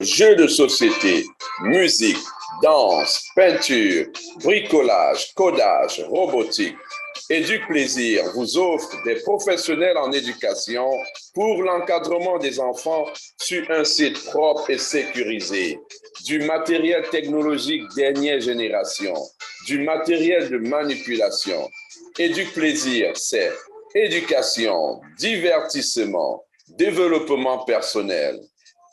Jeux de société, musique, danse, peinture, bricolage, codage, robotique. Éduc-Plaisir vous offre des professionnels en éducation pour l'encadrement des enfants sur un site propre et sécurisé, du matériel technologique dernière génération, du matériel de manipulation. Éduc-Plaisir, c'est éducation, divertissement, développement personnel.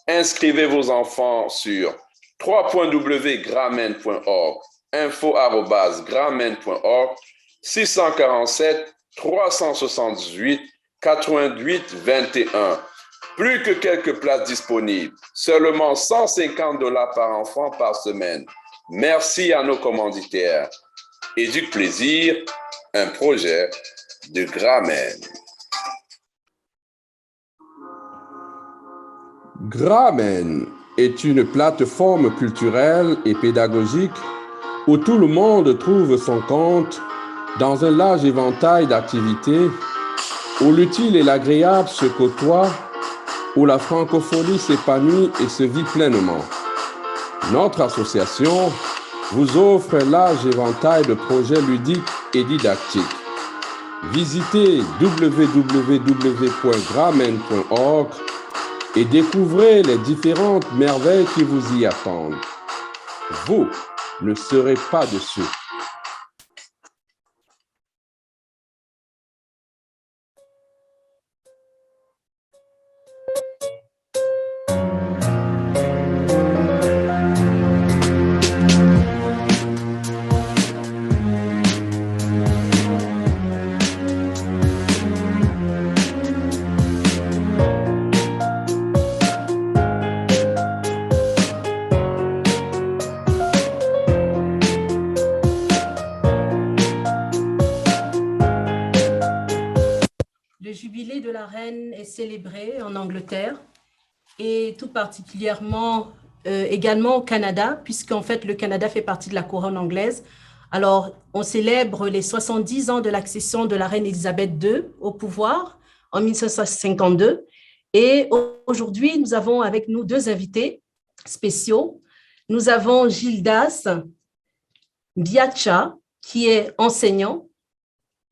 Inscrivez vos enfants sur www.gramen.org, info@gramen.org, 647 378 88 21. Plus que quelques places disponibles, seulement $150 par enfant par semaine. Merci à nos commanditaires. Éduc-Plaisir, un projet de Gramen. Gramen est une plateforme culturelle et pédagogique où tout le monde trouve son compte dans un large éventail d'activités, où l'utile et l'agréable se côtoient, où la francophonie s'épanouit et se vit pleinement. Notre association vous offre un large éventail de projets ludiques et didactiques. Visitez www.gramen.org et découvrez les différentes merveilles qui vous y attendent. Vous ne serez pas déçus. Le jubilé de la reine est célébré en Angleterre et tout particulièrement également au Canada, puisqu'en fait le Canada fait partie de la couronne anglaise. Alors, on célèbre les 70 ans de l'accession de la reine Élisabeth II au pouvoir en 1552. Et aujourd'hui, nous avons avec nous deux invités spéciaux. Nous avons Gildas Biacha, qui est enseignant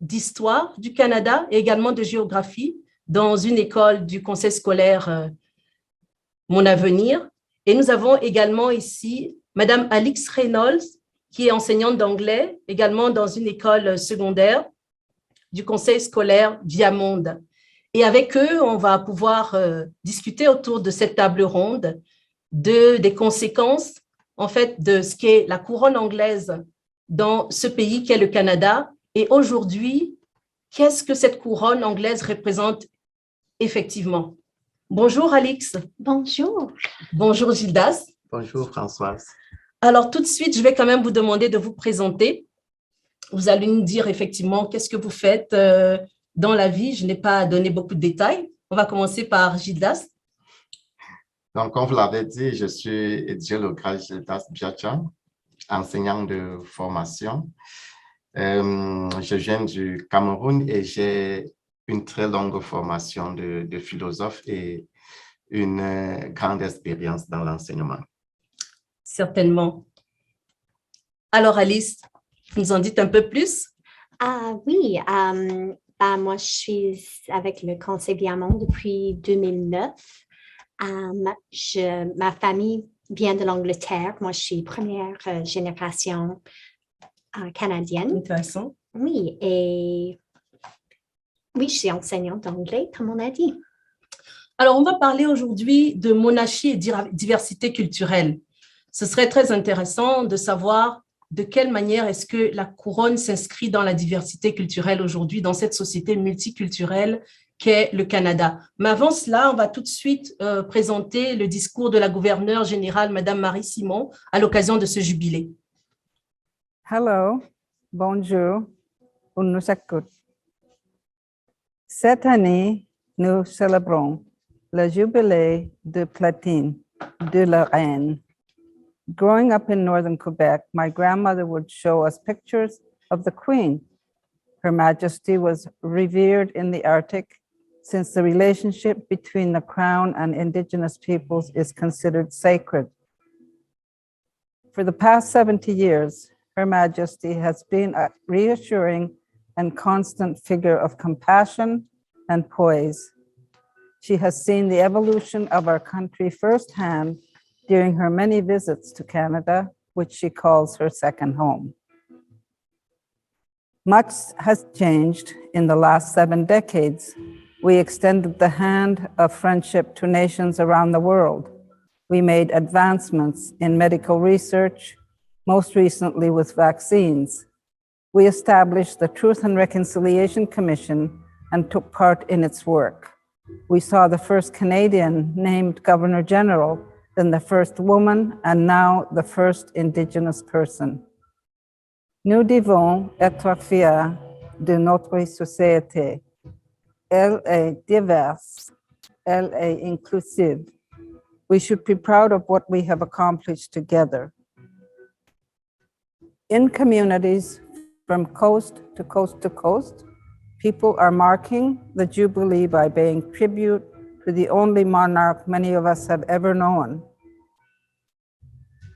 d'histoire du Canada et également de géographie dans une école du conseil scolaire Mon Avenir. Et nous avons également ici Madame Alix Reynolds, qui est enseignante d'anglais, également dans une école secondaire du conseil scolaire Viamonde. Et avec eux, on va pouvoir discuter autour de cette table ronde des conséquences, en fait, de ce qu'est la couronne anglaise dans ce pays qu'est le Canada. Et aujourd'hui, qu'est-ce que cette couronne anglaise représente effectivement? Bonjour Alix. Bonjour. Bonjour Gildas. Bonjour Françoise. Alors tout de suite, je vais quand même vous demander de vous présenter. Vous allez nous dire effectivement qu'est-ce que vous faites dans la vie. Je n'ai pas donné beaucoup de détails. On va commencer par Gildas. Donc, comme vous l'avez dit, je suis édiologue Gildas Biacha, enseignant de formation. Je viens du Cameroun et j'ai une très longue formation de philosophe et une grande expérience dans l'enseignement. Certainement. Alors Alice, vous nous en dites un peu plus? Oui, moi je suis avec le Conseil Viamonde depuis 2009. Ma famille vient de l'Angleterre. Moi, je suis première génération canadienne. Intéressant. Oui, et oui, je suis enseignante d'anglais, comme on a dit. Alors, on va parler aujourd'hui de monarchie et diversité culturelle. Ce serait très intéressant de savoir de quelle manière est-ce que la couronne s'inscrit dans la diversité culturelle aujourd'hui, dans cette société multiculturelle qu'est le Canada. Mais avant cela, on va tout de suite présenter le discours de la gouverneure générale, Madame Marie Simon, à l'occasion de ce jubilé. Hello, bonjour, on nous écoute. Cette année, nous célébrons le jubilé de platine de la reine. Growing up in northern Quebec, my grandmother would show us pictures of the Queen. Her Majesty was revered in the Arctic since the relationship between the Crown and Indigenous peoples is considered sacred. For the past 70 years, Her Majesty has been a reassuring and constant figure of compassion and poise. She has seen the evolution of our country firsthand during her many visits to Canada, which she calls her second home. Much has changed in the last 7 decades. We extended the hand of friendship to nations around the world. We made advancements in medical research, most recently with vaccines. We established the Truth and Reconciliation Commission and took part in its work. We saw the first Canadian named Governor General, then the first woman, and now the first Indigenous person. Nous devons être fiers de notre société. Elle est diverse. Elle est inclusive. We should be proud of what we have accomplished together. In communities from coast to coast to coast, people are marking the Jubilee by paying tribute to the only monarch many of us have ever known.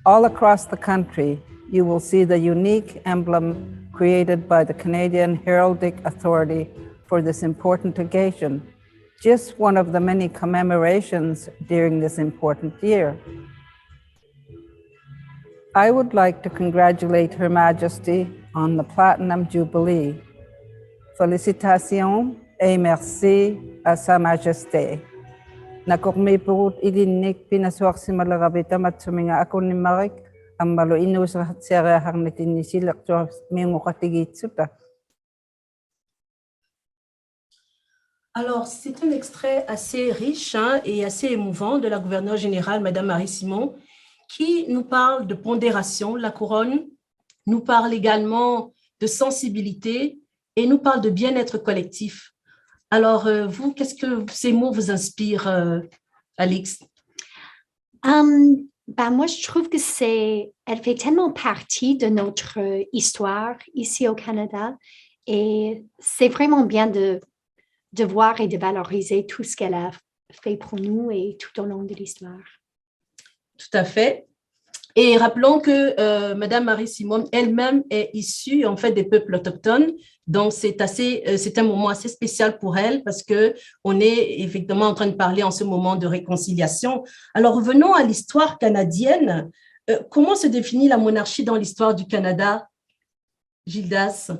All across the country, you will see the unique emblem created by the Canadian Heraldic Authority for this important occasion, just one of the many commemorations during this important year. I would like to congratulate Her Majesty on the Platinum Jubilee. Félicitations et merci à Sa Majesté. Nakormi purut idinik pinasuak si malagabita matsuminga ako ni Marik ang malo inus rahatsera harnitin ni silak to mingo katigitsuta. Alors, c'est un extrait assez riche et assez émouvant de la gouverneure générale, Madame Marie Simon, qui nous parle de pondération, la couronne, nous parle également de sensibilité et nous parle de bien-être collectif. Alors, vous, qu'est-ce que ces mots vous inspirent, Alix? Moi, je trouve que elle fait tellement partie de notre histoire ici au Canada et c'est vraiment bien de voir et de valoriser tout ce qu'elle a fait pour nous et tout au long de l'histoire. Tout à fait. Et rappelons que Madame Marie Simon elle-même est issue en fait des peuples autochtones, donc c'est un moment assez spécial pour elle parce que on est effectivement en train de parler en ce moment de réconciliation. Alors revenons à l'histoire canadienne. Comment se définit la monarchie dans l'histoire du Canada, Gildas?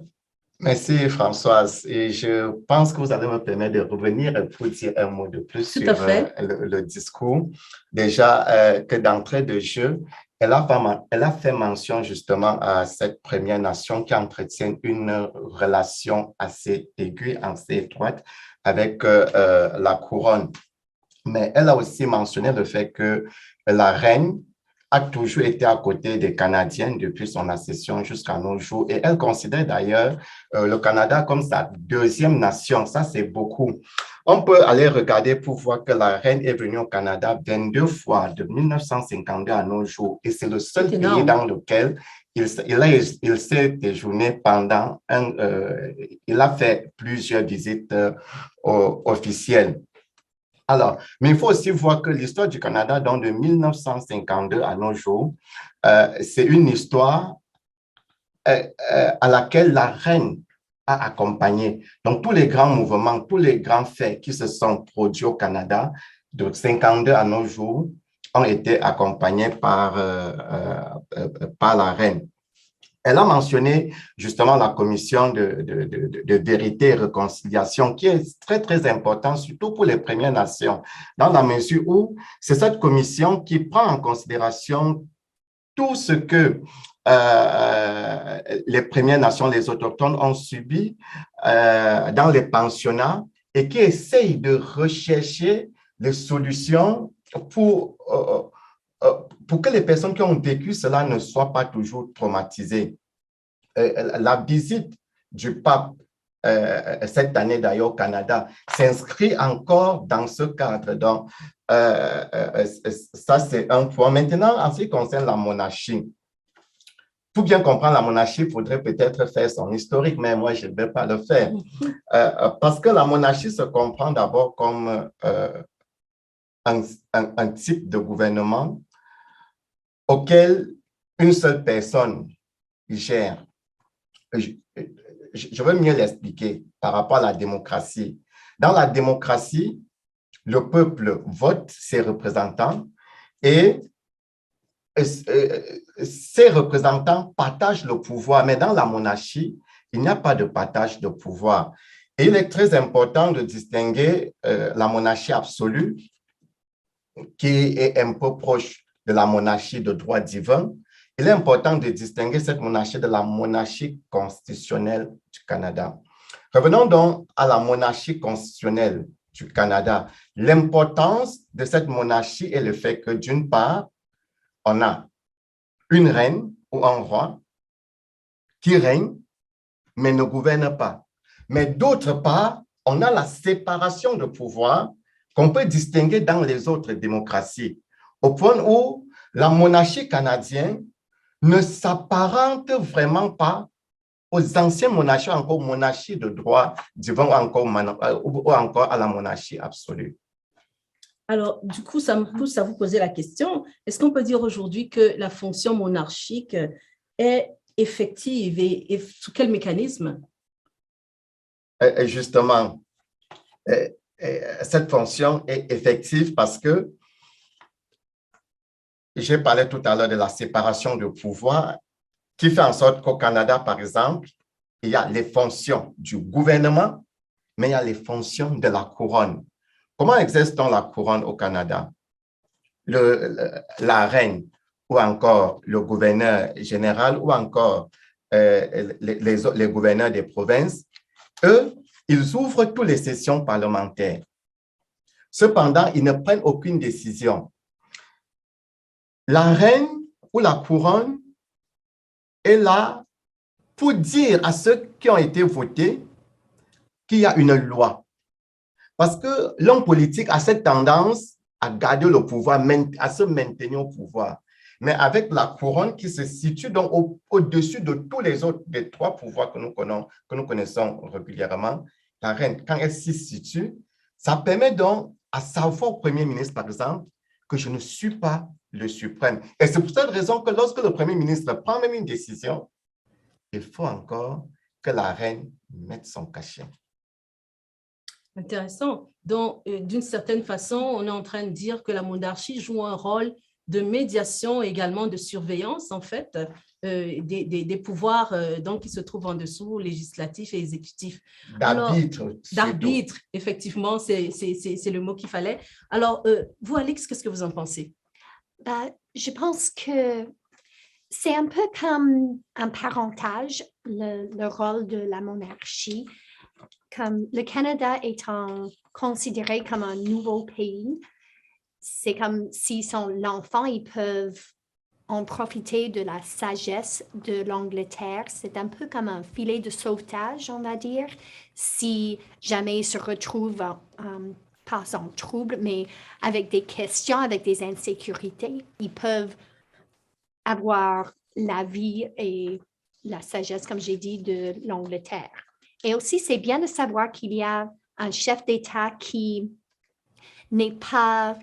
Merci Françoise. Et je pense que vous allez me permettre de revenir pour dire un mot de plus sur le discours. Déjà, que d'entrée de jeu, elle a fait mention justement à cette Première Nation qui entretient une relation assez aiguë, assez étroite avec la couronne. Mais elle a aussi mentionné le fait que la reine a toujours été à côté des Canadiens depuis son accession jusqu'à nos jours. Et elle considère d'ailleurs le Canada comme sa deuxième nation. Ça, c'est beaucoup. On peut aller regarder pour voir que la reine est venue au Canada 22 fois de 1952 à nos jours. Et c'est le seul pays dans lequel il s'est déjeuné pendant il a fait plusieurs visites officielles. Alors, mais il faut aussi voir que l'histoire du Canada, donc de 1952 à nos jours, c'est une histoire à laquelle la reine a accompagné. Donc, tous les grands mouvements, tous les grands faits qui se sont produits au Canada de 1952 à nos jours ont été accompagnés par la reine. Elle a mentionné justement la commission de vérité et réconciliation qui est très, très importante, surtout pour les Premières Nations, dans la mesure où c'est cette commission qui prend en considération tout ce que les Premières Nations, les Autochtones ont subi dans les pensionnats et qui essaye de rechercher des solutions pour que les personnes qui ont vécu cela ne soient pas toujours traumatisées. La visite du pape cette année d'ailleurs au Canada s'inscrit encore dans ce cadre. Donc, ça, c'est un point. Maintenant, en ce qui concerne la monarchie, pour bien comprendre la monarchie, il faudrait peut-être faire son historique, mais moi, je ne vais pas le faire. Parce que la monarchie se comprend d'abord comme un type de gouvernement auquel une seule personne gère. Je veux mieux l'expliquer par rapport à la démocratie. Dans la démocratie, le peuple vote ses représentants et ces représentants partagent le pouvoir. Mais dans la monarchie, il n'y a pas de partage de pouvoir. Et il est très important de distinguer la monarchie absolue, qui est un peu proche de la monarchie de droit divin. Il est important de distinguer cette monarchie de la monarchie constitutionnelle du Canada. Revenons donc à la monarchie constitutionnelle du Canada. L'importance de cette monarchie est le fait que, d'une part, on a une reine ou un roi qui règne, mais ne gouverne pas. Mais d'autre part, on a la séparation de pouvoir qu'on peut distinguer dans les autres démocraties, au point où la monarchie canadienne ne s'apparente vraiment pas aux anciennes monarchies, encore monarchie de droit divin ou encore à la monarchie absolue. Alors, du coup, ça me pousse à vous poser la question, est-ce qu'on peut dire aujourd'hui que la fonction monarchique est effective et sous quel mécanisme? Et justement, cette fonction est effective parce que j'ai parlé tout à l'heure de la séparation de pouvoir qui fait en sorte qu'au Canada, par exemple, il y a les fonctions du gouvernement, mais il y a les fonctions de la couronne. Comment exerce-t-on la couronne au Canada? La reine ou encore le gouverneur général ou encore les gouverneurs des provinces, eux, ils ouvrent toutes les sessions parlementaires. Cependant, ils ne prennent aucune décision. La reine ou la couronne est là pour dire à ceux qui ont été votés qu'il y a une loi. Parce que l'homme politique a cette tendance à garder le pouvoir, à se maintenir au pouvoir. Mais avec la couronne qui se situe donc au-dessus de tous les autres, des trois pouvoirs que nous connaissons régulièrement, la reine, quand elle s'y situe, ça permet donc à savoir au Premier ministre, par exemple, que je ne suis pas le suprême. Et c'est pour cette raison que lorsque le Premier ministre prend même une décision, il faut encore que la reine mette son cachet. Intéressant. Donc, d'une certaine façon, on est en train de dire que la monarchie joue un rôle de médiation et également de surveillance, en fait, des pouvoirs donc, qui se trouvent en dessous, législatifs et exécutifs. D'arbitre. D'arbitre, effectivement, c'est le mot qu'il fallait. Alors, vous, Alix, qu'est-ce que vous en pensez? Je pense que c'est un peu comme un parentage, le rôle de la monarchie. Comme le Canada étant considéré comme un nouveau pays, c'est comme si l'enfant, ils peuvent en profiter de la sagesse de l'Angleterre. C'est un peu comme un filet de sauvetage, on va dire, si jamais ils se retrouvent pas en trouble, mais avec des questions, avec des insécurités, ils peuvent avoir l'avis et la sagesse, comme j'ai dit, de l'Angleterre. Et aussi, c'est bien de savoir qu'il y a un chef d'État qui n'est pas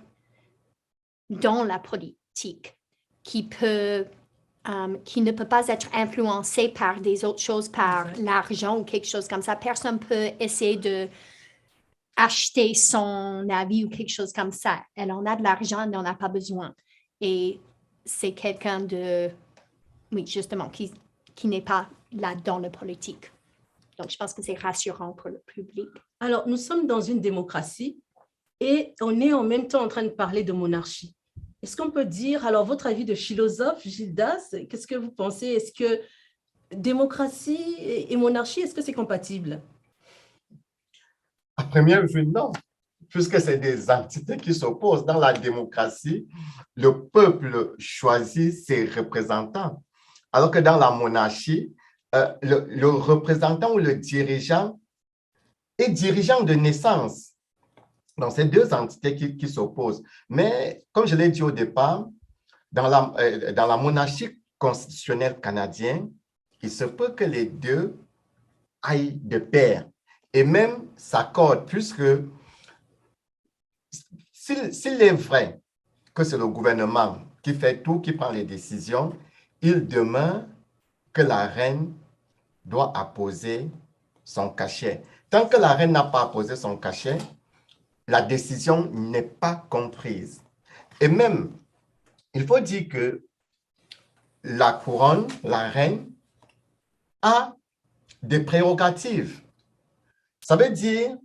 dans la politique, qui ne peut pas être influencé par des autres choses, par l'argent ou quelque chose comme ça. Personne ne peut essayer d'acheter son avis ou quelque chose comme ça. Elle en a de l'argent, elle n'en a pas besoin. Et c'est quelqu'un justement, qui n'est pas là dans la politique. Donc, je pense que c'est rassurant pour le public. Alors, nous sommes dans une démocratie et on est en même temps en train de parler de monarchie. Est-ce qu'on peut dire, alors votre avis de philosophe, Gildas, qu'est-ce que vous pensez? Est-ce que démocratie et monarchie, est-ce que c'est compatible? À première vue, non, puisque c'est des entités qui s'opposent. Dans la démocratie, le peuple choisit ses représentants, alors que dans la monarchie, le représentant ou le dirigeant est dirigeant de naissance. Donc, c'est deux entités qui s'opposent. Mais, comme je l'ai dit au départ, dans la monarchie constitutionnel canadien, il se peut que les deux aillent de pair et même s'accordent, puisque s'il est vrai que c'est le gouvernement qui fait tout, qui prend les décisions, il demeure que la reine doit apposer son cachet. Tant que la reine n'a pas apposé son cachet, la décision n'est pas comprise. Et même, il faut dire que la couronne, la reine, a des prérogatives. Ça veut dire,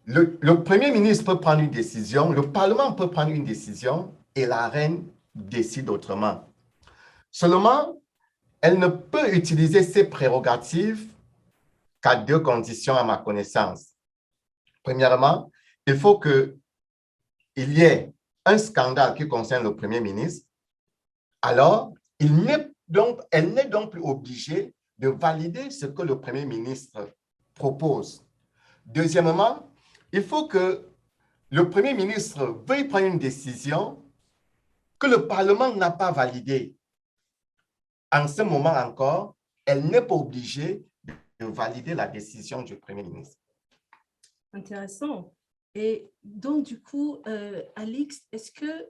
le Premier ministre peut prendre une décision, le Parlement peut prendre une décision et la reine décide autrement. Seulement, elle ne peut utiliser ses prérogatives qu'à deux conditions à ma connaissance. Premièrement, il faut qu'il y ait un scandale qui concerne le Premier ministre. Alors, elle n'est donc plus obligée de valider ce que le Premier ministre propose. Deuxièmement, il faut que le Premier ministre veuille prendre une décision que le Parlement n'a pas validée. En ce moment encore, elle n'est pas obligée de valider la décision du Premier ministre. Intéressant. Et donc, du coup, Alix, est-ce que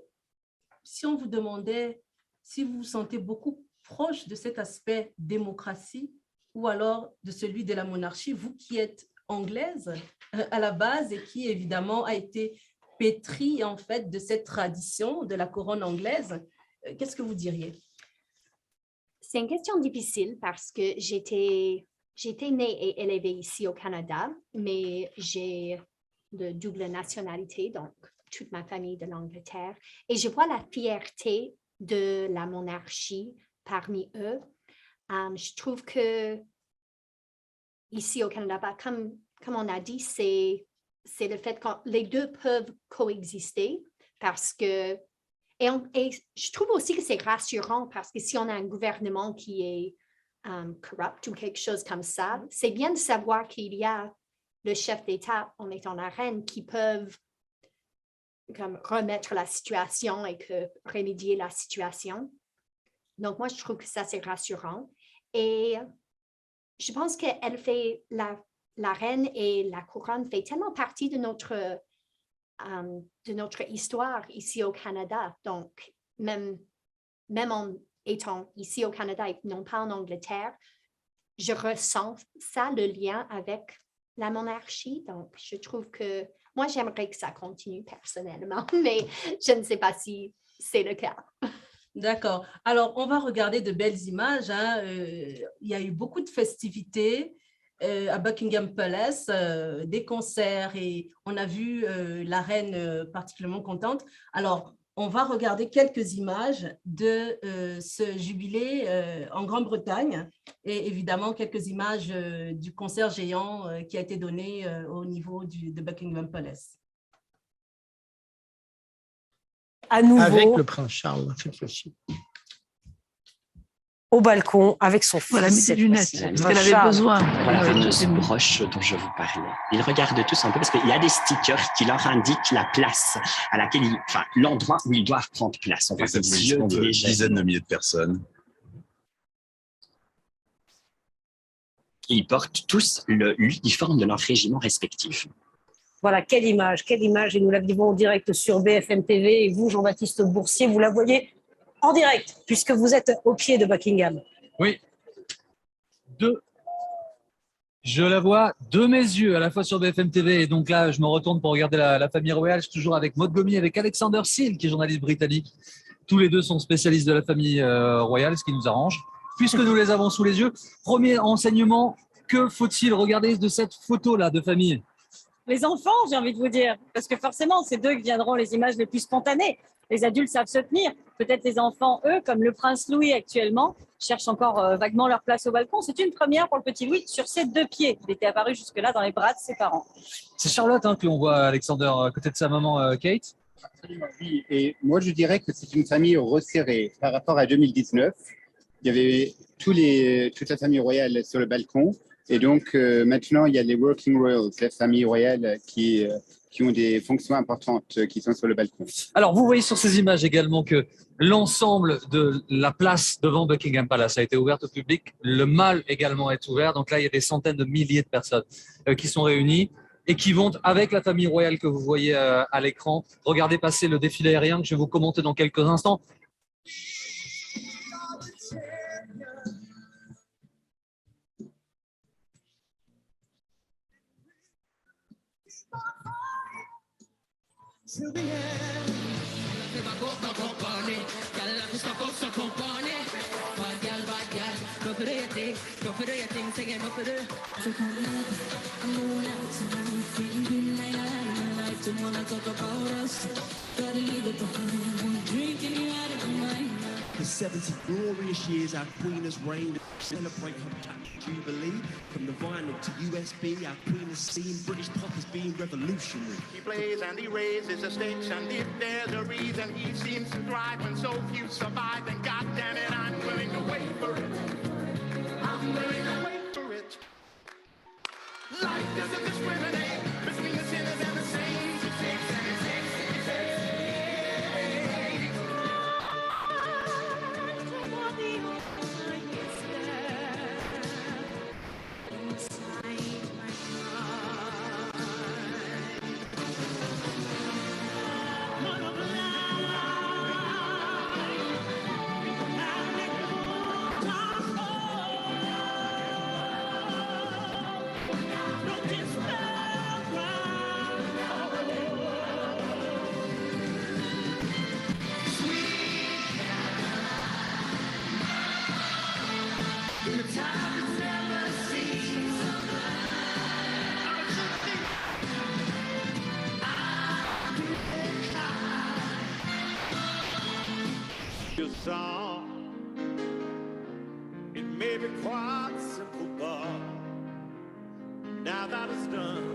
si on vous demandait si vous vous sentez beaucoup proche de cet aspect démocratie ou alors de celui de la monarchie, vous qui êtes anglaise à la base et qui évidemment a été pétrie en fait de cette tradition de la couronne anglaise, qu'est-ce que vous diriez? C'est une question difficile parce que j'étais née et élevée ici au Canada, mais j'ai de double nationalité, donc toute ma famille de l'Angleterre. Et je vois la fierté de la monarchie parmi eux. Je trouve que ici au Canada, comme on a dit, c'est le fait que les deux peuvent coexister parce que et je trouve aussi que c'est rassurant parce que si on a un gouvernement qui est corrupt ou quelque chose comme ça, c'est bien de savoir qu'il y a le chef d'État en étant la reine qui peuvent comme remettre la situation et remédier la situation. Donc, moi, je trouve que ça, c'est rassurant. Et je pense qu'elle fait, la reine et la couronne fait tellement partie de notre histoire ici au Canada. Donc, même en étant ici au Canada et non pas en Angleterre, je ressens ça, le lien avec la monarchie. Donc, je trouve que moi, j'aimerais que ça continue personnellement, mais je ne sais pas si c'est le cas. D'accord. Alors, on va regarder de belles images. Il y a eu beaucoup de festivités à Buckingham Palace, des concerts et on a vu la reine particulièrement contente. Alors, on va regarder quelques images de ce jubilé en Grande-Bretagne et évidemment quelques images du concert géant qui a été donné au niveau de Buckingham Palace. À nouveau, avec le prince Charles, cette fois-ci. Au balcon, avec son fils. Voilà, mais des lunettes, parce qu'elle avait besoin. Voilà, les noces broches dont je vous parlais. Ils regardent tous un peu parce qu'il y a des stickers qui leur indiquent la place à laquelle l'endroit où ils doivent prendre place. On voit cette des position yeux, de des dizaines de milliers de personnes. Ils portent tous l'uniforme de leur régiment respectif. Voilà, quelle image, et nous la vivons en direct sur BFM TV. Et vous, Jean-Baptiste Boursier, vous la voyez en direct, puisque vous êtes au pied de Buckingham. Oui. Je la vois de mes yeux, à la fois sur BFM TV, et donc là, je me retourne pour regarder la famille royale. Je suis toujours avec Maud Gomi, avec Alexander Seal, qui est journaliste britannique. Tous les deux sont spécialistes de la famille royale, ce qui nous arrange. Puisque nous les avons sous les yeux, premier enseignement, que faut-il regarder de cette photo-là de famille ? Les enfants, j'ai envie de vous dire, parce que forcément, c'est d'eux que viendront les images les plus spontanées. Les adultes savent se tenir. Peut-être les enfants, eux, comme le prince Louis actuellement, cherchent encore vaguement leur place au balcon. C'est une première pour le petit Louis sur ses deux pieds. Il était apparu jusque-là dans les bras de ses parents. C'est Charlotte que l'on voit, Alexander, à côté de sa maman Kate. Absolument, oui. Et moi, je dirais que c'est une famille resserrée par rapport à 2019. Il y avait toute la famille royale sur le balcon. Et donc, maintenant, il y a les working royals, les familles royales qui ont des fonctions importantes, qui sont sur le balcon. Alors, vous voyez sur ces images également que l'ensemble de la place devant Buckingham Palace a été ouverte au public. Le Mall également est ouvert. Donc là, il y a des centaines de milliers de personnes qui sont réunies et qui vont, avec la famille royale que vous voyez à l'écran, regarder passer le défilé aérien que je vais vous commenter dans quelques instants. For 70 glorious years, our Queen has reigned. Celebrate her platinum jubilee. From the vinyl to USB, our Queen has seen British pop has been revolutionary. He plays and he raises the stakes, and if there's a reason he seems to thrive when so few survive, then God damn it, I'm willing to wait for it. I'm willing to wait for it. Life doesn't discriminate between the sinners and the saints. It takes and it takes and it takes. Your song, it may be quite simple, but now that it's done,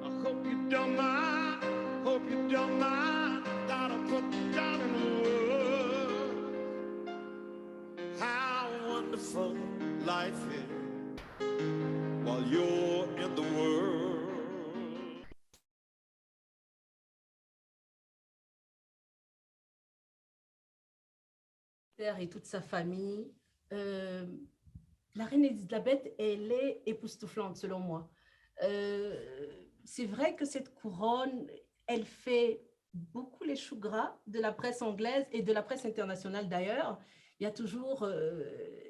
I hope you don't mind, hope you don't mind that I put down in words how wonderful life is while you're in the world. Et toute sa famille. La reine Elisabeth, elle est époustouflante selon moi. C'est vrai que cette couronne, elle fait beaucoup les choux gras de la presse anglaise et de la presse internationale d'ailleurs. Il y a toujours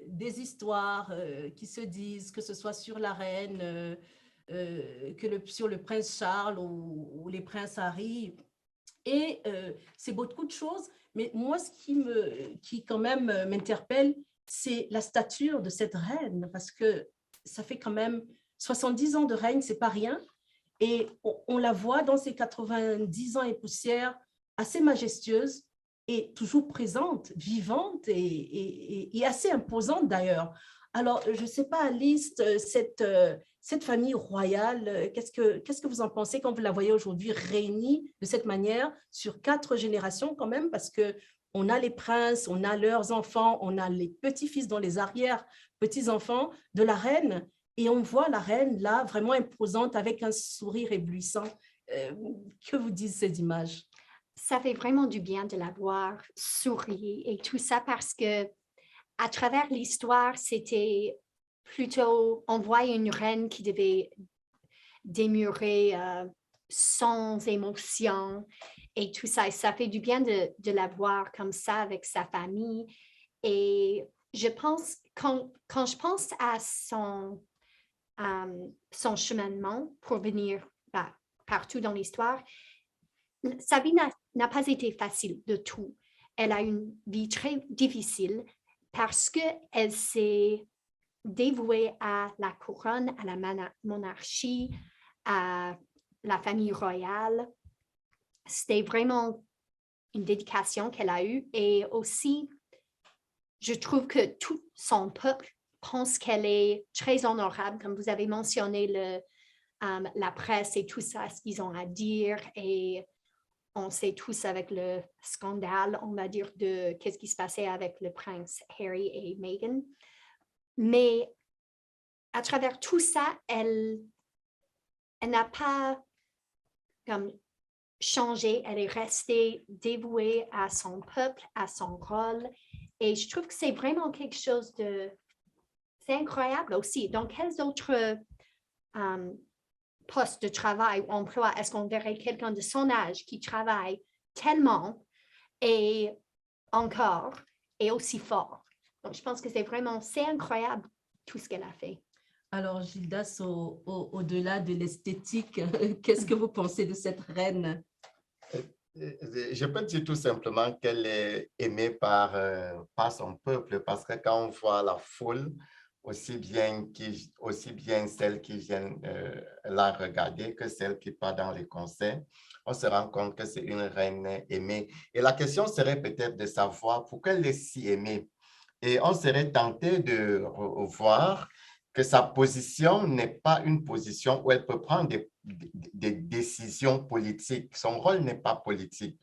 des histoires qui se disent, que ce soit sur la reine, sur le prince Charles ou les princes Harry. Et c'est beaucoup de choses, mais moi, ce qui quand même m'interpelle, c'est la stature de cette reine, parce que ça fait quand même 70 ans de règne, c'est pas rien. Et on la voit dans ses 90 ans et poussière, assez majestueuse et toujours présente, vivante et assez imposante d'ailleurs. Alors, je ne sais pas, Alice, cette famille royale, qu'est-ce que vous en pensez quand vous la voyez aujourd'hui réunie de cette manière sur 4 générations quand même, parce qu'on a les princes, on a leurs enfants, on a les petits-fils dans les arrière-petits-enfants de la reine, et on voit la reine là vraiment imposante avec un sourire éblouissant. Que vous disent ces images? Ça fait vraiment du bien de la voir sourire et tout ça parce que à travers l'histoire, c'était plutôt, on voit une reine qui devait demeurer sans émotion et tout ça. Et ça fait du bien de la voir comme ça avec sa famille. Et je pense, quand je pense à son cheminement pour venir partout dans l'histoire, sa vie n'a pas été facile de tout. Elle a une vie très difficile parce qu'elle s'est dévouée à la couronne, à la monarchie, à la famille royale. C'était vraiment une dédication qu'elle a eue. Et aussi, je trouve que tout son peuple pense qu'elle est très honorable, comme vous avez mentionné la presse et tout ça, ce qu'ils ont à dire. Et on sait tous avec le scandale, on va dire, de qu'est-ce qui se passait avec le prince Harry et Meghan. Mais à travers tout ça, elle n'a pas comme changé, elle est restée dévouée à son peuple, à son rôle. Et je trouve que c'est vraiment quelque chose c'est incroyable aussi. Donc, quels autres postes de travail ou emplois est-ce qu'on verrait quelqu'un de son âge qui travaille tellement et encore et aussi fort? Donc, je pense que c'est incroyable tout ce qu'elle a fait. Alors, Gildas, au-delà de l'esthétique, qu'est-ce que vous pensez de cette reine? Je peux dire tout simplement qu'elle est aimée par son peuple, parce que quand on voit la foule, aussi bien celles qui viennent la regarder que celles qui partent dans les concerts, on se rend compte que c'est une reine aimée. Et la question serait peut-être de savoir pourquoi elle est si aimée. Et on serait tenté de voir que sa position n'est pas une position où elle peut prendre des décisions politiques. Son rôle n'est pas politique.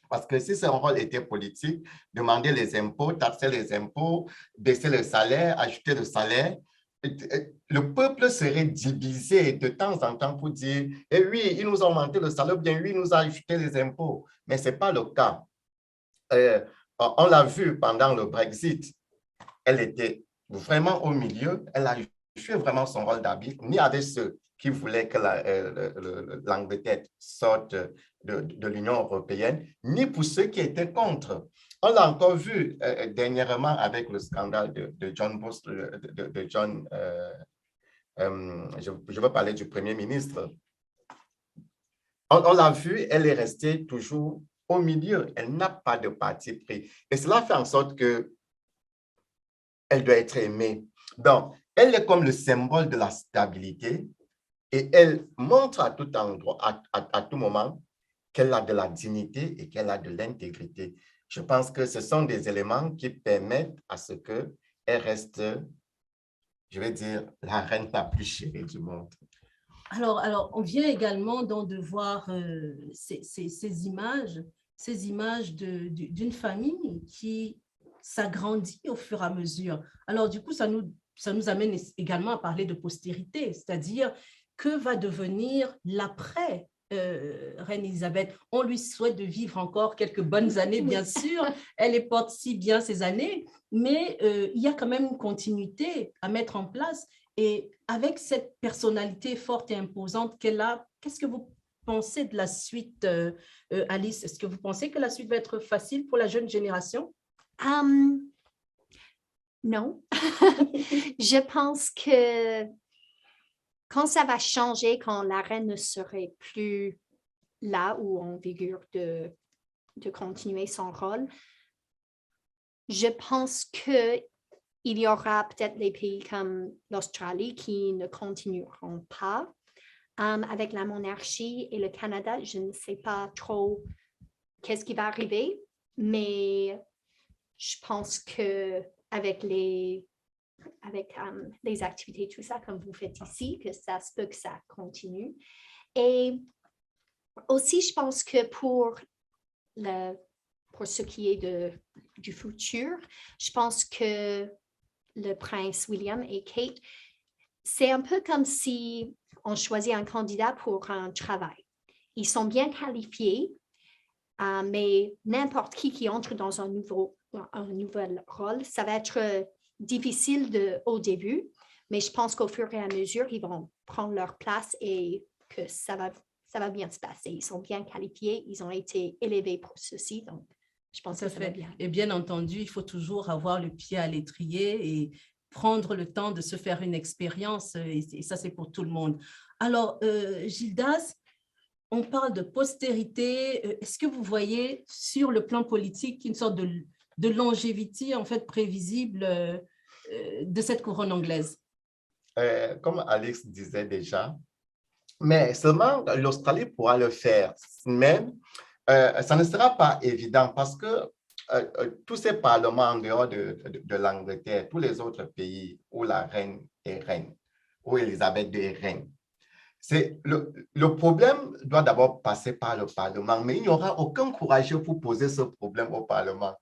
Parce que si son rôle était politique, demander les impôts, taxer les impôts, baisser le salaire, ajouter le salaire, le peuple serait divisé de temps en temps pour dire « Eh oui, ils nous ont augmenté le salaire, bien oui, ils nous ont ajouté les impôts. » Mais ce n'est pas le cas. On l'a vu pendant le Brexit. Elle était vraiment au milieu. Elle a joué vraiment son rôle d'arbitre, ni avec ceux qui voulaient que l'Angleterre sorte de l'Union européenne, ni pour ceux qui étaient contre. On l'a encore vu dernièrement avec le scandale de John Bush, je veux parler du Premier ministre. On l'a vu, elle est restée toujours au milieu. Elle n'a pas de parti pris. Et cela fait en sorte que elle doit être aimée. Donc, elle est comme le symbole de la stabilité et elle montre à tout endroit, à tout moment, qu'elle a de la dignité et qu'elle a de l'intégrité. Je pense que ce sont des éléments qui permettent à ce qu'elle reste, je vais dire, la reine la plus chérie du monde. Alors, on vient également donc de voir ces images d'une famille qui s'agrandit au fur et à mesure. Alors, du coup, ça nous amène également à parler de postérité, c'est-à-dire que va devenir l'après Reine Elisabeth. On lui souhaite de vivre encore quelques bonnes années, bien sûr. Elle porte si bien ces années, mais il y a quand même une continuité à mettre en place. Et avec cette personnalité forte et imposante qu'elle a, qu'est-ce que vous pensez de la suite, Alice? Est-ce que vous pensez que la suite va être facile pour la jeune génération? Non. Je pense que quand ça va changer, quand la reine ne serait plus là ou en vigueur de continuer son rôle, je pense qu'il y aura peut-être des pays comme l'Australie qui ne continueront pas avec la monarchie et le Canada. Je ne sais pas trop qu'est-ce qui va arriver, mais je pense qu'avec les activités, tout ça, comme vous faites ici, que ça se peut que ça continue. Et aussi, je pense que pour ce qui est du futur, je pense que le prince William et Kate, c'est un peu comme si on choisit un candidat pour un travail. Ils sont bien qualifiés, mais n'importe qui entre dans un nouvel rôle, ça va être difficile au début, mais je pense qu'au fur et à mesure, ils vont prendre leur place et que ça va bien se passer. Ils sont bien qualifiés, ils ont été élevés pour ceci, donc je pense que ça va bien. Et bien entendu, il faut toujours avoir le pied à l'étrier et prendre le temps de se faire une expérience, et ça, c'est pour tout le monde. Alors, Gildas, on parle de postérité. Est-ce que vous voyez sur le plan politique une sorte de longévité en fait prévisible de cette couronne anglaise? Comme Alex disait déjà, mais seulement l'Australie pourra le faire. Mais ça ne sera pas évident parce que tous ces parlements en dehors de l'Angleterre, tous les autres pays où la reine est reine, où Elisabeth II est reine, le problème doit d'abord passer par le Parlement, mais il n'y aura aucun courageux pour poser ce problème au Parlement.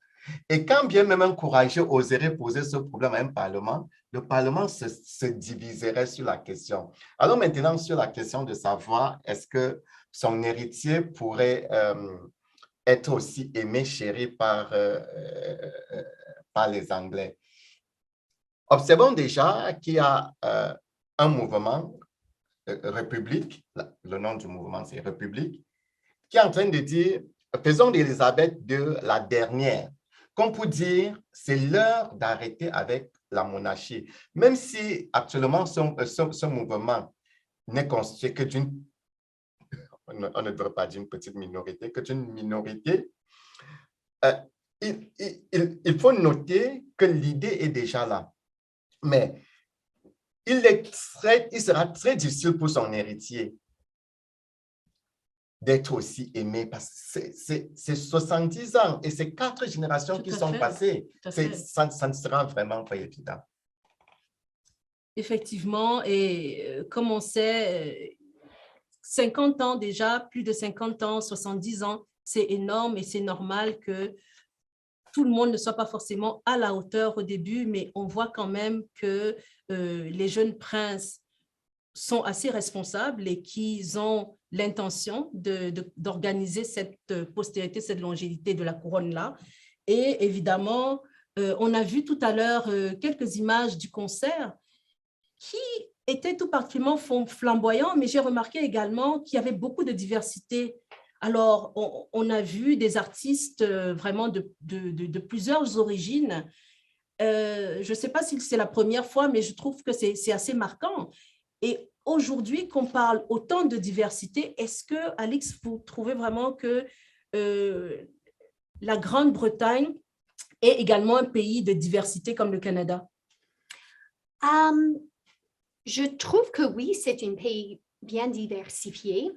Et quand bien même un courageux oserait poser ce problème à un Parlement, le Parlement se diviserait sur la question. Alors maintenant, sur la question de savoir est-ce que son héritier pourrait être aussi aimé, chéri par les Anglais. Observons déjà qu'il y a un mouvement, République, le nom du mouvement c'est République, qui est en train de dire, faisons d'Élisabeth II la dernière, comme pour dire, c'est l'heure d'arrêter avec la monarchie. Même si actuellement ce mouvement n'est constitué que d'une, on ne devrait pas dire une petite minorité, que d'une minorité, il faut noter que l'idée est déjà là. Mais il sera très difficile pour son héritier d'être aussi aimé parce que c'est 70 ans et c'est 4 générations qui sont passées. Ça ne sera vraiment pas évident. Effectivement, et comme on sait, 50 ans déjà, plus de 50 ans, 70 ans, c'est énorme et c'est normal que tout le monde ne soit pas forcément à la hauteur au début, mais on voit quand même que les jeunes princes sont assez responsables et qu'ils ont l'intention d'organiser cette postérité, cette longévité de la couronne-là. Et évidemment, on a vu tout à l'heure quelques images du concert qui étaient tout particulièrement flamboyants, mais j'ai remarqué également qu'il y avait beaucoup de diversité. Alors, on a vu des artistes vraiment de plusieurs origines. Je ne sais pas si c'est la première fois, mais je trouve que c'est assez marquant. Et aujourd'hui, qu'on parle autant de diversité, est-ce que, Alix, vous trouvez vraiment que la Grande-Bretagne est également un pays de diversité comme le Canada? Je trouve que oui, c'est un pays bien diversifié.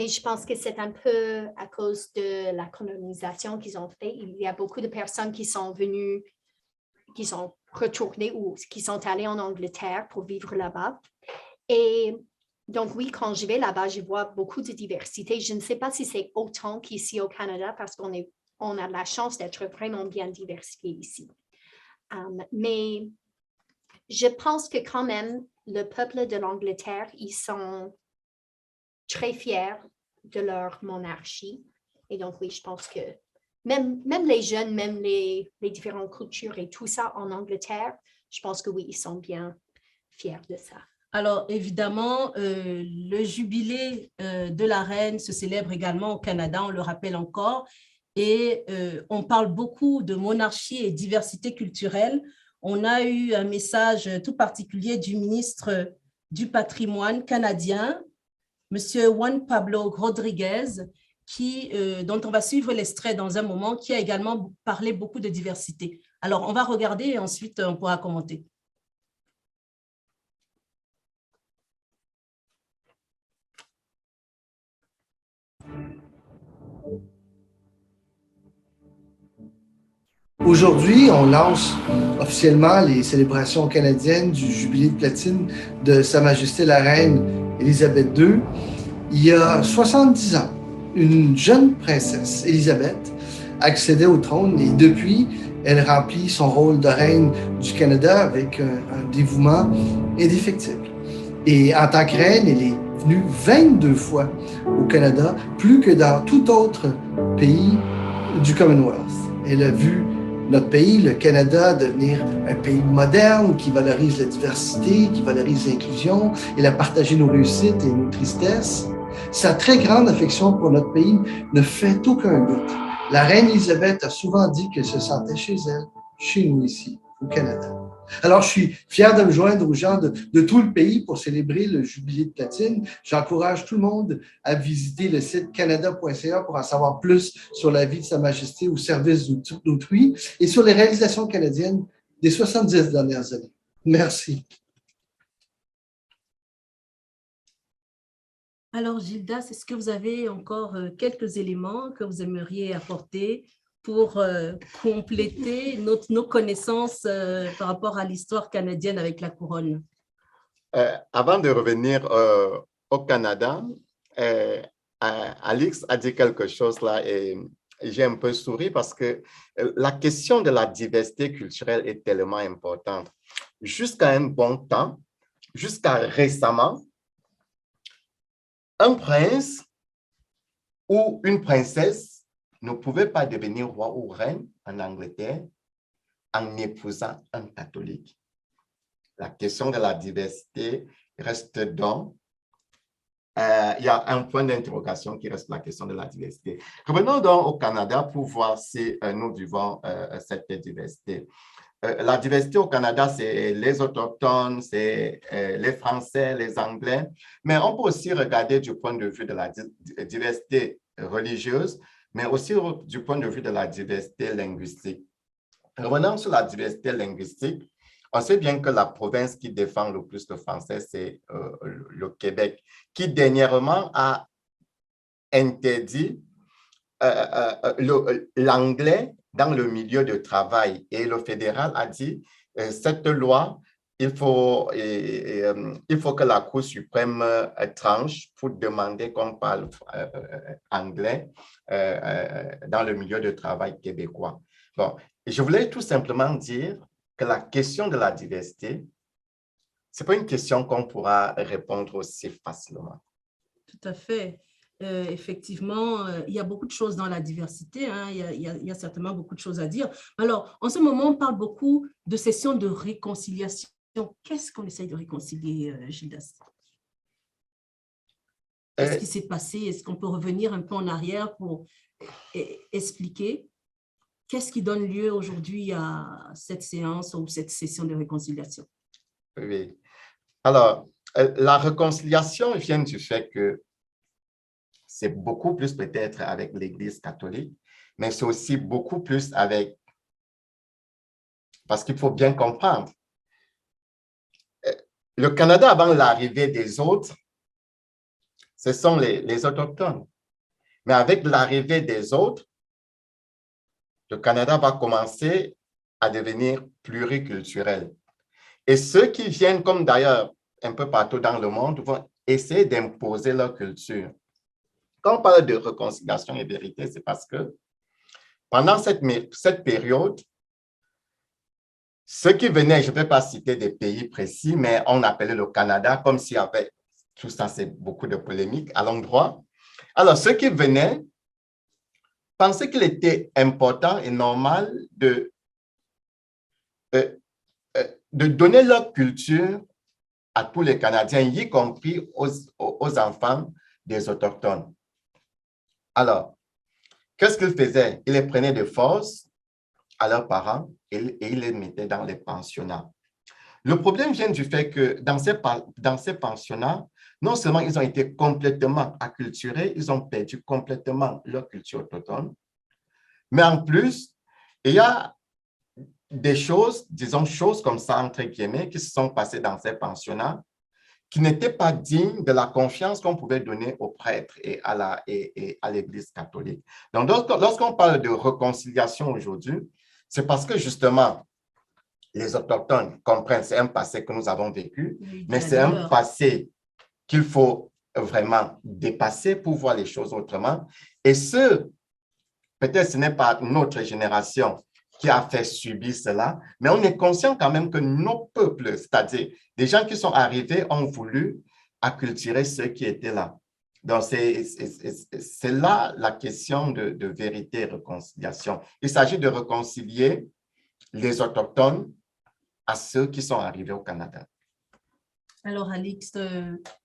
Et je pense que c'est un peu à cause de la colonisation qu'ils ont fait. Il y a beaucoup de personnes qui sont venues, qui sont retournées ou qui sont allées en Angleterre pour vivre là-bas. Et donc, oui, quand je vais là-bas, je vois beaucoup de diversité. Je ne sais pas si c'est autant qu'ici au Canada parce qu'on a la chance d'être vraiment bien diversifié ici. Mais je pense que quand même, le peuple de l'Angleterre, ils sont très fiers de leur monarchie. Et donc, oui, je pense que même les jeunes, même les différentes cultures et tout ça en Angleterre, je pense que oui, ils sont bien fiers de ça. Alors, évidemment, le jubilé de la reine se célèbre également au Canada, on le rappelle encore, et on parle beaucoup de monarchie et diversité culturelle. On a eu un message tout particulier du ministre du patrimoine canadien, M. Juan Pablo Rodriguez, dont on va suivre l'extrait dans un moment, qui a également parlé beaucoup de diversité. Alors, on va regarder et ensuite on pourra commenter. Aujourd'hui, on lance officiellement les célébrations canadiennes du jubilé de platine de Sa Majesté la Reine Élisabeth II. Il y a 70 ans, une jeune princesse, Élisabeth, accédait au trône et depuis, elle remplit son rôle de reine du Canada avec un dévouement indéfectible. Et en tant que reine, elle est venue 22 fois au Canada, plus que dans tout autre pays du Commonwealth. Elle a vu notre pays, le Canada, devenir un pays moderne qui valorise la diversité, qui valorise l'inclusion. Elle a partagé nos réussites et nos tristesses. Sa très grande affection pour notre pays ne fait aucun doute. La reine Élisabeth a souvent dit qu'elle se sentait chez elle, chez nous ici, au Canada. Alors, je suis fier de me joindre aux gens de tout le pays pour célébrer le jubilé de platine. J'encourage tout le monde à visiter le site canada.ca pour en savoir plus sur la vie de Sa Majesté au service d'autrui et sur les réalisations canadiennes des 70 dernières années. Merci. Alors, Gildas, est-ce que vous avez encore quelques éléments que vous aimeriez apporter pour compléter nos connaissances par rapport à l'histoire canadienne avec la couronne? Avant de revenir au Canada, Alix a dit quelque chose là et j'ai un peu souri parce que la question de la diversité culturelle est tellement importante. Jusqu'à un bon temps, jusqu'à récemment, un prince ou une princesse ne pouvait pas devenir roi ou reine en Angleterre en épousant un catholique. La question de la diversité reste donc, il y a un point d'interrogation qui reste la question de la diversité. Revenons donc au Canada pour voir si nous vivons cette diversité. La diversité au Canada, c'est les autochtones, c'est les Français, les Anglais, mais on peut aussi regarder du point de vue de la diversité religieuse, mais aussi du point de vue de la diversité linguistique. Revenons sur la diversité linguistique, on sait bien que la province qui défend le plus le français, c'est le Québec, qui dernièrement a interdit l'anglais dans le milieu de travail. Et le fédéral a dit, cette loi, il faut que la Cour suprême tranche pour demander qu'on parle anglais dans le milieu de travail québécois. Bon, je voulais tout simplement dire que la question de la diversité, ce n'est pas une question qu'on pourra répondre aussi facilement. Tout à fait. Effectivement, il y a beaucoup de choses dans la diversité, hein. Il y a certainement beaucoup de choses à dire. Alors, en ce moment, on parle beaucoup de sessions de réconciliation. Qu'est-ce qu'on essaye de réconcilier, Gildas? Qu'est-ce qui s'est passé? Est-ce qu'on peut revenir un peu en arrière pour expliquer qu'est-ce qui donne lieu aujourd'hui à cette séance ou cette session de réconciliation? Oui. Alors, la réconciliation vient du fait que c'est beaucoup plus peut-être avec l'Église catholique, mais c'est aussi beaucoup plus avec, parce qu'il faut bien comprendre, le Canada, avant l'arrivée des autres, ce sont les Autochtones. Mais avec l'arrivée des autres, le Canada va commencer à devenir pluriculturel. Et ceux qui viennent, comme d'ailleurs un peu partout dans le monde, vont essayer d'imposer leur culture. Quand on parle de réconciliation et vérité, c'est parce que pendant cette période, ceux qui venaient, je ne vais pas citer des pays précis, mais on appelait le Canada comme s'il y avait, tout ça c'est beaucoup de polémiques à l'endroit. Alors, ceux qui venaient pensaient qu'il était important et normal de donner leur culture à tous les Canadiens, y compris aux enfants des Autochtones. Alors, qu'est-ce qu'ils faisaient? Ils les prenaient de force à leurs parents et ils les mettaient dans les pensionnats. Le problème vient du fait que dans ces pensionnats, non seulement ils ont été complètement acculturés, ils ont perdu complètement leur culture autochtone, mais en plus, il y a des choses, disons choses comme ça, entre guillemets, qui se sont passées dans ces pensionnats, qui n'étaient pas dignes de la confiance qu'on pouvait donner aux prêtres et à l'Église catholique. Donc, lorsqu'on parle de réconciliation aujourd'hui, c'est parce que justement, les Autochtones comprennent, c'est un passé que nous avons vécu, mais c'est un passé qu'il faut vraiment dépasser pour voir les choses autrement. Et peut-être ce n'est pas notre génération qui a fait subir cela, mais on est conscient quand même que nos peuples, c'est-à-dire des gens qui sont arrivés, ont voulu acculturer ceux qui étaient là. Donc, c'est là la question de vérité et réconciliation. Il s'agit de réconcilier les Autochtones à ceux qui sont arrivés au Canada. Alors, Alix,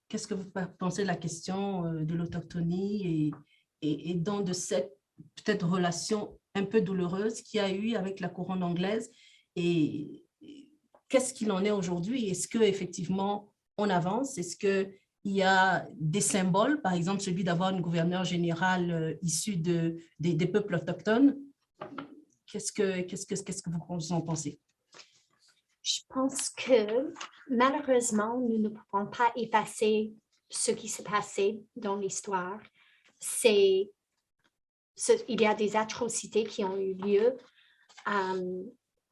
qu'est-ce que vous pensez de la question de l'autochtonie et donc de cette peut-être relation un peu douloureuse qu'il y a eu avec la couronne anglaise et qu'est-ce qu'il en est aujourd'hui? Est-ce qu'effectivement on avance? Est-ce qu'il y a des symboles, par exemple celui d'avoir une gouverneure générale issue des peuples autochtones? Qu'est-ce que vous en pensez? Je pense que malheureusement, nous ne pouvons pas effacer ce qui s'est passé dans l'histoire. Il y a des atrocités qui ont eu lieu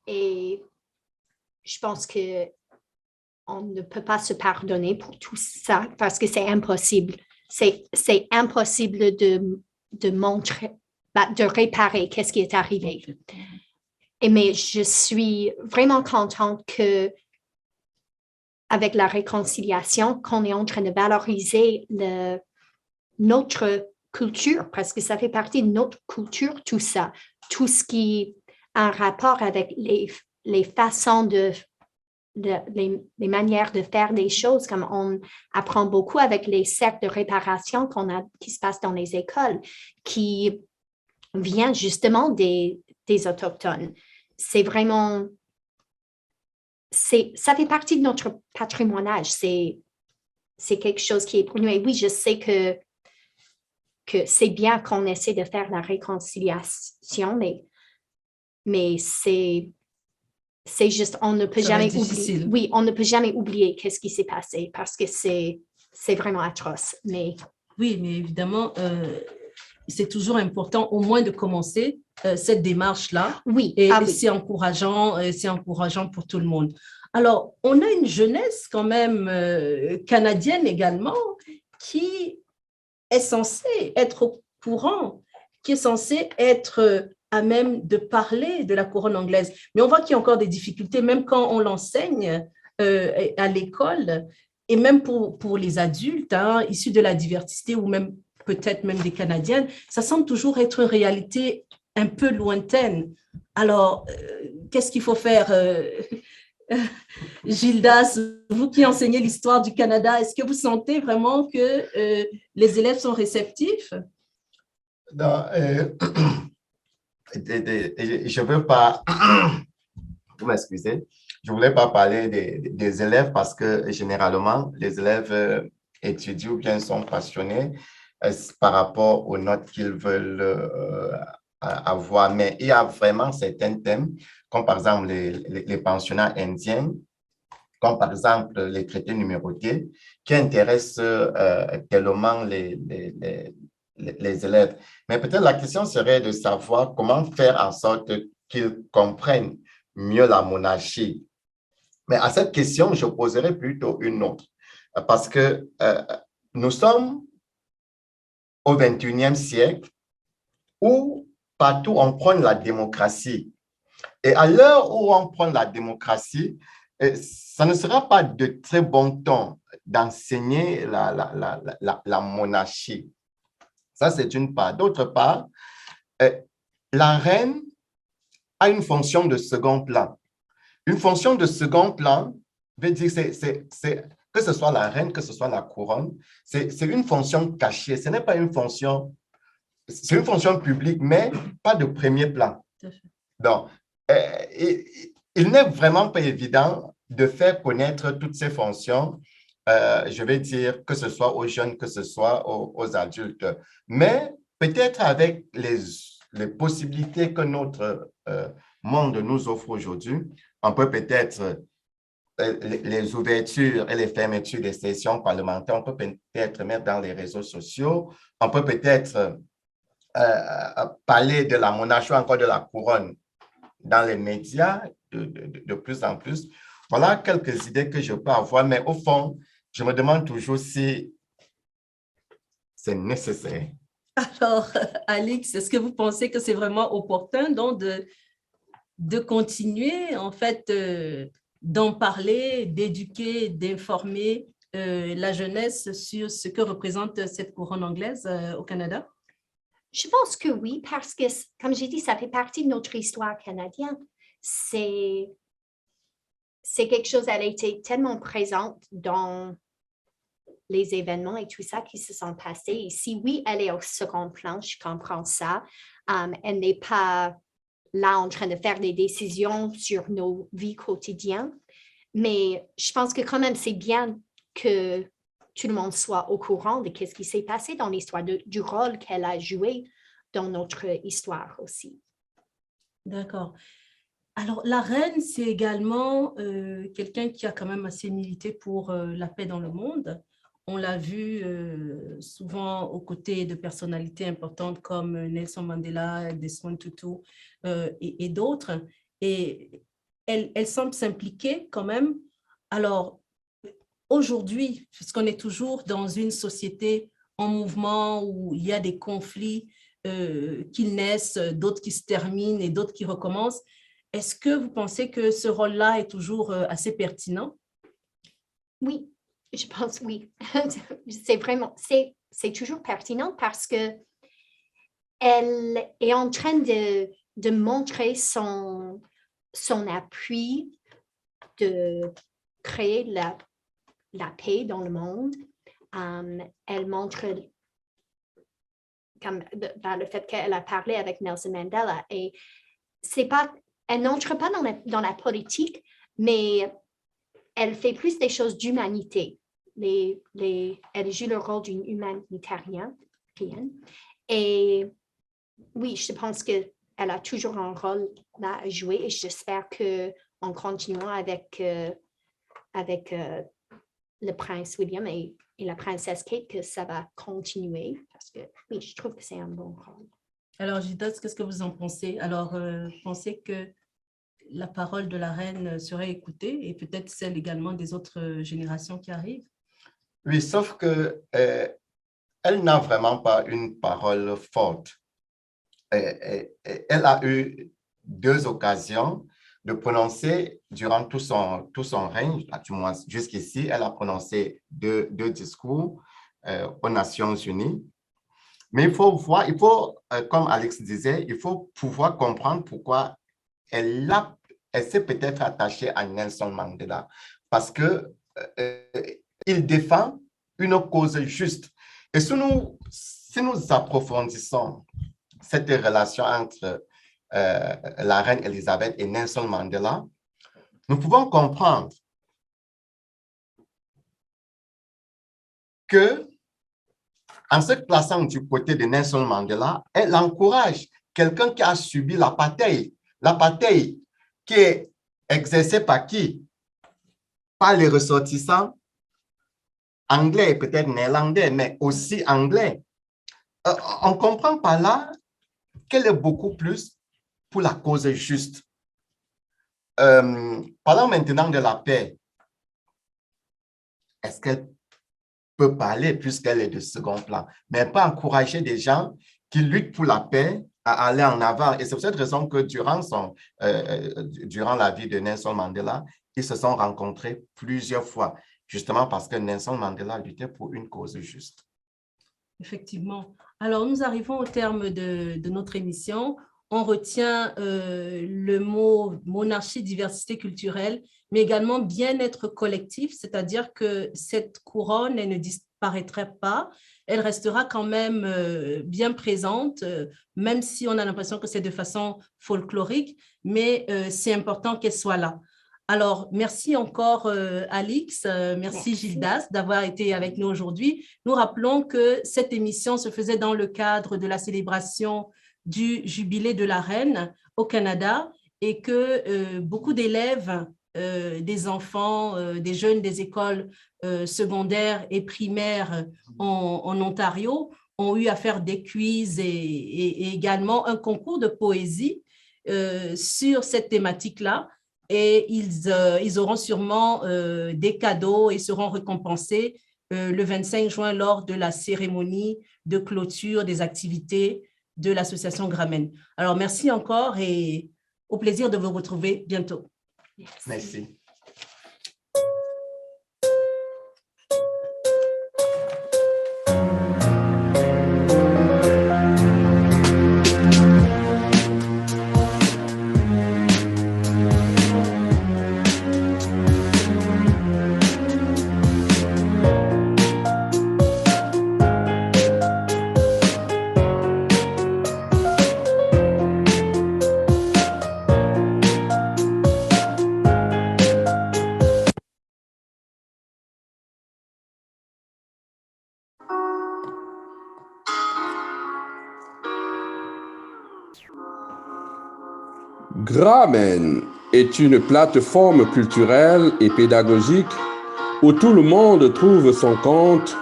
et je pense qu'on ne peut pas se pardonner pour tout ça parce que c'est impossible. C'est impossible de montrer de réparer qu'est-ce qui est arrivé. Mais je suis vraiment contente que avec la réconciliation, qu'on est en train de valoriser notre culture, parce que ça fait partie de notre culture, tout ça. Tout ce qui a un rapport avec les façons les manières de faire des choses, comme on apprend beaucoup avec les cercles de réparation qui se passent dans les écoles, qui viennent justement des Autochtones. C'est vraiment... ça fait partie de notre patrimoine. C'est quelque chose qui est pour nous. Et oui, je sais que c'est bien qu'on essaie de faire la réconciliation, mais c'est juste, on ne peut jamais oublier. Oui, on ne peut jamais oublier qu'est-ce qui s'est passé parce que c'est vraiment atroce. Mais... Oui, mais évidemment, c'est toujours important au moins de commencer cette démarche-là. Oui. Et oui. c'est encourageant pour tout le monde. Alors, on a une jeunesse quand même canadienne également qui est censée être au courant, qui est censée être à même de parler de la couronne anglaise. Mais on voit qu'il y a encore des difficultés, même quand on l'enseigne à l'école, et même pour les adultes, issus de la diversité ou même peut-être même des Canadiennes, ça semble toujours être une réalité un peu lointaine. Alors, qu'est-ce qu'il faut faire Gildas, vous qui enseignez l'histoire du Canada, est-ce que vous sentez vraiment que les élèves sont réceptifs? Non, je ne veux pas, vous m'excusez, je ne voulais pas parler des élèves parce que généralement, les élèves étudient ou bien sont passionnés par rapport aux notes qu'ils veulent avoir. Mais il y a vraiment certains thèmes, comme par exemple les pensionnats indiens, comme par exemple les traités numérotés, qui intéressent tellement les élèves. Mais peut-être la question serait de savoir comment faire en sorte qu'ils comprennent mieux la monarchie. Mais à cette question, je poserai plutôt une autre, parce que nous sommes au 21e siècle où partout on prône la démocratie. Et à l'heure où on prône la démocratie, ça ne sera pas de très bon ton d'enseigner la monarchie. Ça, c'est une part. D'autre part, la reine a une fonction de second plan. Une fonction de second plan veut dire que ce soit la reine, que ce soit la couronne, c'est une fonction cachée. Ce n'est pas une fonction, c'est une fonction publique, mais pas de premier plan. Donc, il n'est vraiment pas évident de faire connaître toutes ces fonctions, je vais dire, que ce soit aux jeunes, que ce soit aux adultes. Mais peut-être avec les possibilités que notre monde nous offre aujourd'hui, on peut peut-être, les ouvertures et les fermetures des sessions parlementaires, on peut peut-être mettre dans les réseaux sociaux, on peut peut-être parler de la monarchie ou encore de la couronne dans les médias de plus en plus. Voilà quelques idées que je peux avoir, mais au fond, je me demande toujours si c'est nécessaire. Alors, Alix, est-ce que vous pensez que c'est vraiment opportun donc de continuer en fait d'en parler, d'éduquer, d'informer la jeunesse sur ce que représente cette couronne anglaise au Canada? Je pense que oui, parce que, comme j'ai dit, ça fait partie de notre histoire canadienne. C'est quelque chose, elle a été tellement présente dans les événements et tout ça qui se sont passés. Ici, oui, elle est au second plan, je comprends ça. Elle n'est pas là en train de faire des décisions sur nos vies quotidiennes, mais je pense que quand même, c'est bien que tout le monde soit au courant de ce qui s'est passé dans l'histoire, du rôle qu'elle a joué dans notre histoire aussi. D'accord. Alors, la reine, c'est également quelqu'un qui a quand même assez milité pour la paix dans le monde. On l'a vu souvent aux côtés de personnalités importantes comme Nelson Mandela, Desmond Tutu et d'autres. Et elle semble s'impliquer quand même. Alors, aujourd'hui, puisqu'on est toujours dans une société en mouvement où il y a des conflits qu'ils naissent, d'autres qui se terminent et d'autres qui recommencent. Est-ce que vous pensez que ce rôle-là est toujours assez pertinent? Oui, je pense oui. C'est toujours pertinent parce que elle est en train de montrer son appui de créer la paix dans le monde. Elle montre comme le fait qu'elle a parlé avec Nelson Mandela. Et elle n'entre pas dans la politique, mais elle fait plus des choses d'humanité. Elle joue le rôle d'une humanitarienne. Et oui, je pense qu'elle a toujours un rôle là à jouer et j'espère qu'en continuant avec le prince William et la princesse Kate, que ça va continuer parce que oui, je trouve que c'est un bon rôle. Alors, Gildas, qu'est-ce que vous en pensez? Alors, pensez que la parole de la reine serait écoutée et peut-être celle également des autres générations qui arrivent? Oui, sauf que elle n'a vraiment pas une parole forte. Elle a eu 2 occasions de prononcer durant tout son règne, du moins jusqu'ici, elle a prononcé deux discours aux Nations Unies. Mais il faut voir, comme Alex disait, il faut pouvoir comprendre pourquoi elle s'est peut-être attachée à Nelson Mandela, parce que il défend une cause juste. Et si nous approfondissons cette relation entre la reine Elisabeth et Nelson Mandela, nous pouvons comprendre que, en se plaçant du côté de Nelson Mandela, elle encourage quelqu'un qui a subi l'apartheid. L'apartheid qui est exercé par qui? Par les ressortissants anglais, peut-être néerlandais, mais aussi anglais. On comprend par là qu'elle est beaucoup plus pour la cause juste. Parlons maintenant de la paix. Est-ce qu'elle peut parler puisqu'elle est de second plan, mais pas encourager des gens qui luttent pour la paix à aller en avant. Et c'est pour cette raison que durant la vie de Nelson Mandela, ils se sont rencontrés plusieurs fois, justement parce que Nelson Mandela luttait pour une cause juste. Effectivement. Alors, nous arrivons au terme de notre émission. On retient le mot monarchie, diversité culturelle, mais également bien-être collectif, c'est-à-dire que cette couronne, elle ne disparaîtrait pas, elle restera quand même bien présente, même si on a l'impression que c'est de façon folklorique, mais c'est important qu'elle soit là. Alors, merci encore, Alix, merci Gildas d'avoir été avec nous aujourd'hui. Nous rappelons que cette émission se faisait dans le cadre de la célébration du jubilé de la reine au Canada et que beaucoup d'élèves, des enfants, des jeunes des écoles secondaires et primaires en Ontario ont eu à faire des quiz et également un concours de poésie sur cette thématique-là. Et ils auront sûrement des cadeaux et seront récompensés le 25 juin lors de la cérémonie de clôture des activités de l'association Grameen. Alors, merci encore et au plaisir de vous retrouver bientôt. Merci. Grameen est une plateforme culturelle et pédagogique où tout le monde trouve son compte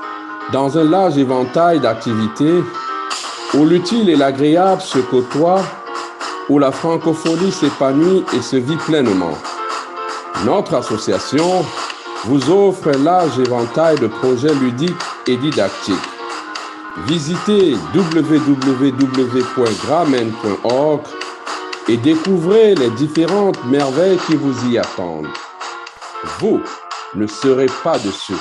dans un large éventail d'activités, où l'utile et l'agréable se côtoient, où la francophonie s'épanouit et se vit pleinement. Notre association vous offre un large éventail de projets ludiques et didactiques. Visitez www.gramen.org et découvrez les différentes merveilles qui vous y attendent. Vous ne serez pas de ceux